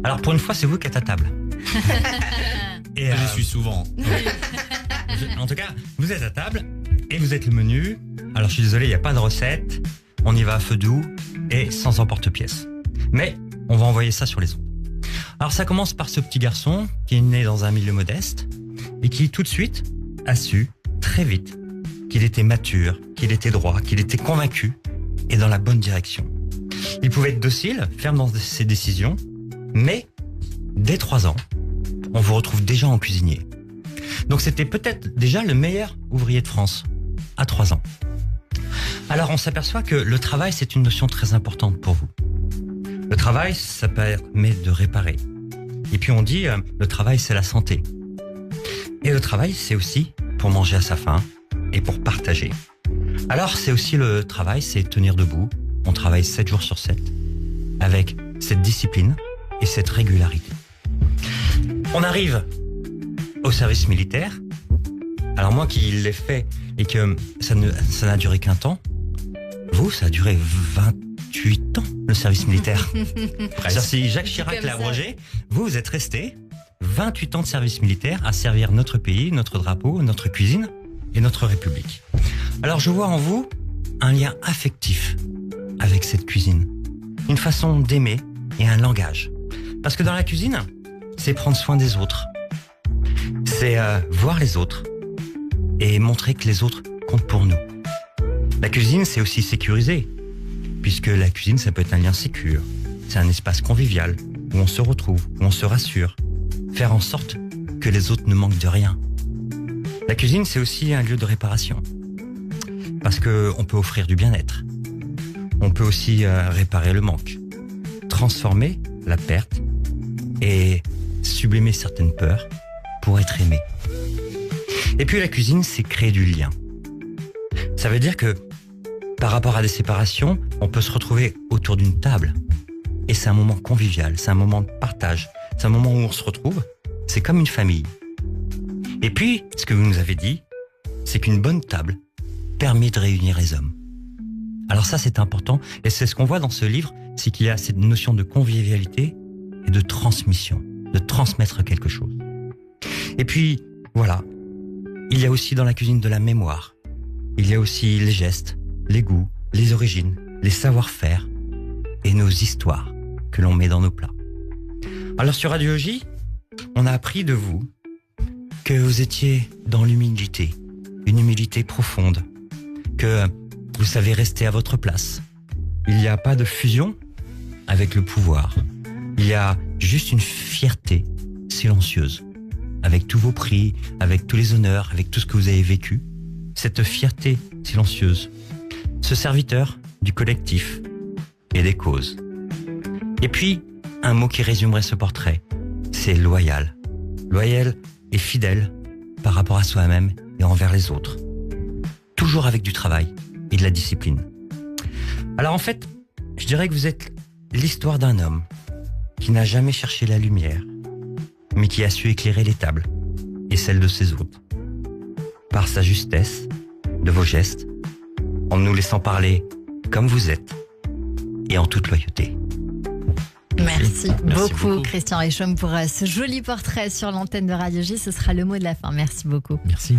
Alors pour une fois, c'est vous qui êtes à table. Et, Je suis souvent. en tout cas, vous êtes à table et vous êtes le menu. Alors je suis désolé, il n'y a pas de recette. On y va à feu doux et sans emporte-pièce. Mais on va envoyer ça sur les ondes. Alors ça commence par ce petit garçon qui est né dans un milieu modeste et qui tout de suite a su, très vite, qu'il était mature, qu'il était droit, qu'il était convaincu et dans la bonne direction. Il pouvait être docile, ferme dans ses décisions, mais dès 3 ans, on vous retrouve déjà en cuisinier. Donc c'était peut-être déjà le meilleur ouvrier de France, à 3 ans. Alors on s'aperçoit que le travail, c'est une notion très importante pour vous. Le travail, ça permet de réparer. Et puis on dit, le travail, c'est la santé. Et le travail, c'est aussi pour manger à sa faim et pour partager. Alors c'est aussi le travail, c'est tenir debout. On travaille 7 jours sur 7 avec cette discipline et cette régularité. On arrive au service militaire. Alors moi qui l'ai fait et que ça n'a duré qu'un temps, vous, ça a duré 28 ans, le service militaire. C'est-à-dire si Jacques Chirac l'a abrogé, vous êtes resté 28 ans de service militaire à servir notre pays, notre drapeau, notre cuisine et notre République. Alors je vois en vous un lien affectif avec cette cuisine, une façon d'aimer et un langage. Parce que dans la cuisine, c'est prendre soin des autres, c'est voir les autres et montrer que les autres comptent pour nous. La cuisine, c'est aussi sécuriser, puisque la cuisine, ça peut être un lien sécure. C'est un espace convivial où on se retrouve, où on se rassure, faire en sorte que les autres ne manquent de rien. La cuisine, c'est aussi un lieu de réparation, parce que on peut offrir du bien-être. On peut aussi réparer le manque, transformer la perte et sublimer certaines peurs pour être aimé. Et puis la cuisine, c'est créer du lien. Ça veut dire que par rapport à des séparations, on peut se retrouver autour d'une table. Et c'est un moment convivial, c'est un moment de partage, c'est un moment où on se retrouve, c'est comme une famille. Et puis, ce que vous nous avez dit, c'est qu'une bonne table permet de réunir les hommes. Alors ça, c'est important, et c'est ce qu'on voit dans ce livre, c'est qu'il y a cette notion de convivialité et de transmission, de transmettre quelque chose. Et puis, voilà, il y a aussi dans la cuisine de la mémoire. Il y a aussi les gestes, les goûts, les origines, les savoir-faire et nos histoires que l'on met dans nos plats. Alors sur Radio J, on a appris de vous que vous étiez dans l'humilité, une humilité profonde, que vous savez rester à votre place. Il n'y a pas de fusion avec le pouvoir. Il y a juste une fierté silencieuse, avec tous vos prix, avec tous les honneurs, avec tout ce que vous avez vécu. Cette fierté silencieuse, ce serviteur du collectif et des causes. Et puis, un mot qui résumerait ce portrait, c'est loyal. Loyal et fidèle par rapport à soi-même et envers les autres. Toujours avec du travail et de la discipline. Alors en fait, je dirais que vous êtes l'histoire d'un homme qui n'a jamais cherché la lumière, mais qui a su éclairer les tables et celles de ses hôtes. Par sa justesse, de vos gestes, en nous laissant parler comme vous êtes et en toute loyauté. Merci beaucoup, beaucoup. Christian Richomme, pour ce joli portrait sur l'antenne de Radio J. Ce sera le mot de la fin. Merci beaucoup. Merci.